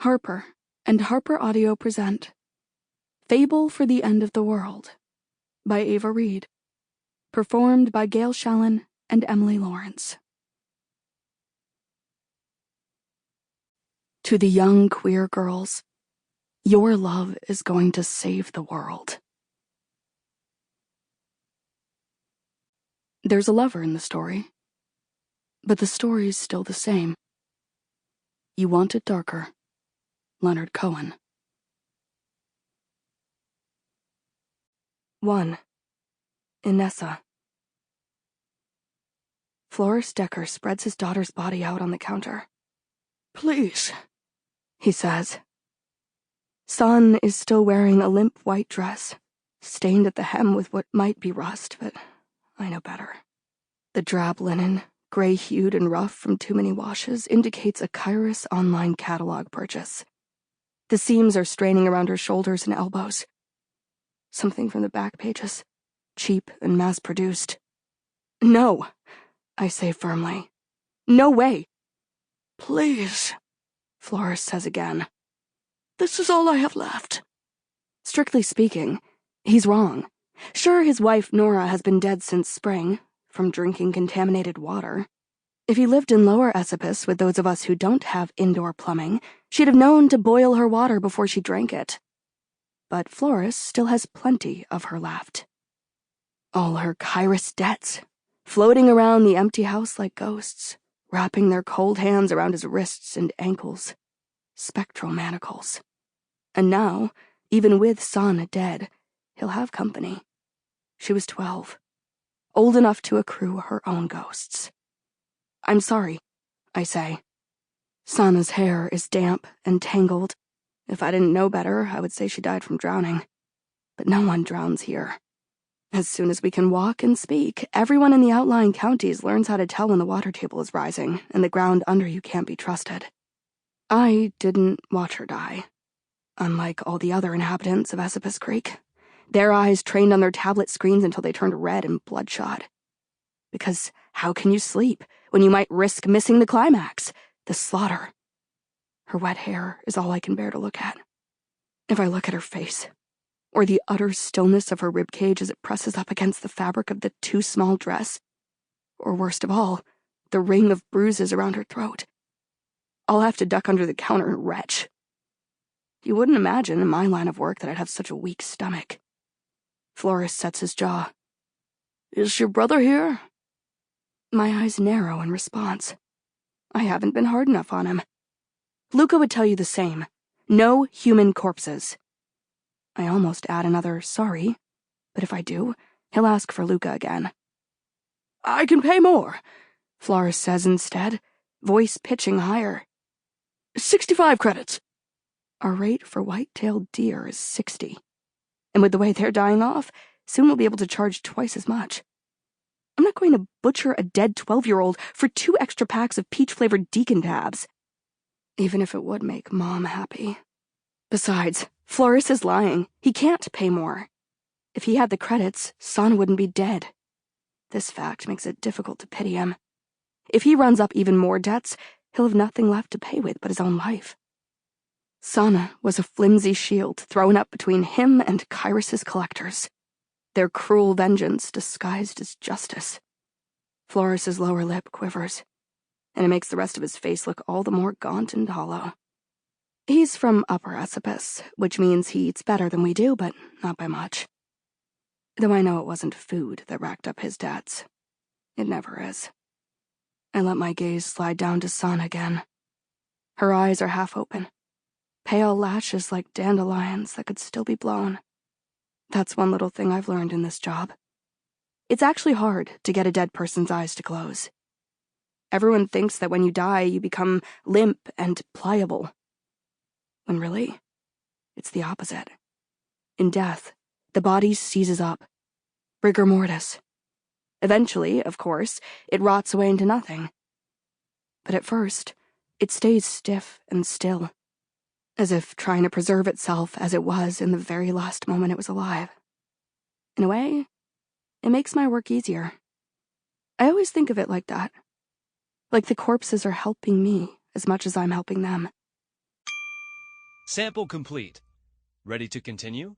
Harper and Harper Audio present Fable for the End of the World by Ava Reid, performed by Gail, Shalan, and Emily Lawrence. To the young queer girls, your love is going to save the world. There's a lover in the story, but the story's still the same. You want it darker. Leonard Cohen. 1. Inesa. Florist Decker spreads his daughter's body out on the counter. "Please," he says. Son is still wearing a limp white dress, stained at the hem with what might be rust, but I know better. The drab linen, gray-hued and rough from too many washes, indicates a Caerus online catalog purchase. The seams are straining around her shoulders and elbows. Something from the back pages, cheap and mass-produced. "No," I say firmly. "No way." "Please," Florist says again. "This is all I have left." Strictly speaking, he's wrong. Sure, his wife Nora has been dead since spring, from drinking contaminated water. If he lived in Lower Esopus with those of us who don't have indoor plumbing, she'd have known to boil her water before she drank it. But Florist still has plenty of her left. All her Caerus debts, floating around the empty house like ghosts, wrapping their cold hands around his wrists and ankles. Spectral manacles. And now, even with Son dead, he'll have company. She was 12, old enough to accrue her own ghosts. "I'm sorry," I say. Sana's hair is damp and tangled. If I didn't know better, I would say she died from drowning. But no one drowns here. As soon as we can walk and speak, everyone in the outlying counties learns how to tell when the water table is rising and the ground under you can't be trusted. I didn't watch her die. Unlike all the other inhabitants of Esopus Creek, their eyes trained on their tablet screens until they turned red and bloodshot. Because how can you sleep when you might risk missing the climax, the slaughter? Her wet hair is all I can bear to look at. If I look at her face, or the utter stillness of her ribcage as it presses up against the fabric of the too small dress, or worst of all, the ring of bruises around her throat, I'll have to duck under the counter and retch. You wouldn't imagine in my line of work that I'd have such a weak stomach. Florist sets his jaw. "Is your brother here?" My eyes narrow in response. I haven't been hard enough on him. Luca would tell you the same. No human corpses. I almost add another sorry, but if I do, he'll ask for Luca again. "I can pay more," Florist says instead, voice pitching higher. 65 credits. Our rate for white-tailed deer is 60. And with the way they're dying off, soon we'll be able to charge twice as much. I'm not going to butcher a dead 12-year-old for 2 extra packs of peach-flavored Deacon tabs. Even if it would make Mom happy. Besides, Florist is lying. He can't pay more. If he had the credits, Son wouldn't be dead. This fact makes it difficult to pity him. If he runs up even more debts, he'll have nothing left to pay with but his own life. Sana was a flimsy shield thrown up between him and Caerus's collectors. Their cruel vengeance disguised as justice. Floris's lower lip quivers, and it makes the rest of his face look all the more gaunt and hollow. He's from Upper Esopus, which means he eats better than we do, but not by much. Though I know it wasn't food that racked up his debts. It never is. I let my gaze slide down to Son again. Her eyes are half open, pale lashes like dandelions that could still be blown. That's one little thing I've learned in this job. It's actually hard to get a dead person's eyes to close. Everyone thinks that when you die, you become limp and pliable. When really, it's the opposite. In death, the body seizes up. Rigor mortis. Eventually, of course, it rots away into nothing. But at first, it stays stiff and still, as if trying to preserve itself as it was in the very last moment it was alive. In a way, it makes my work easier. I always think of it like that. Like the corpses are helping me as much as I'm helping them. Sample complete. Ready to continue?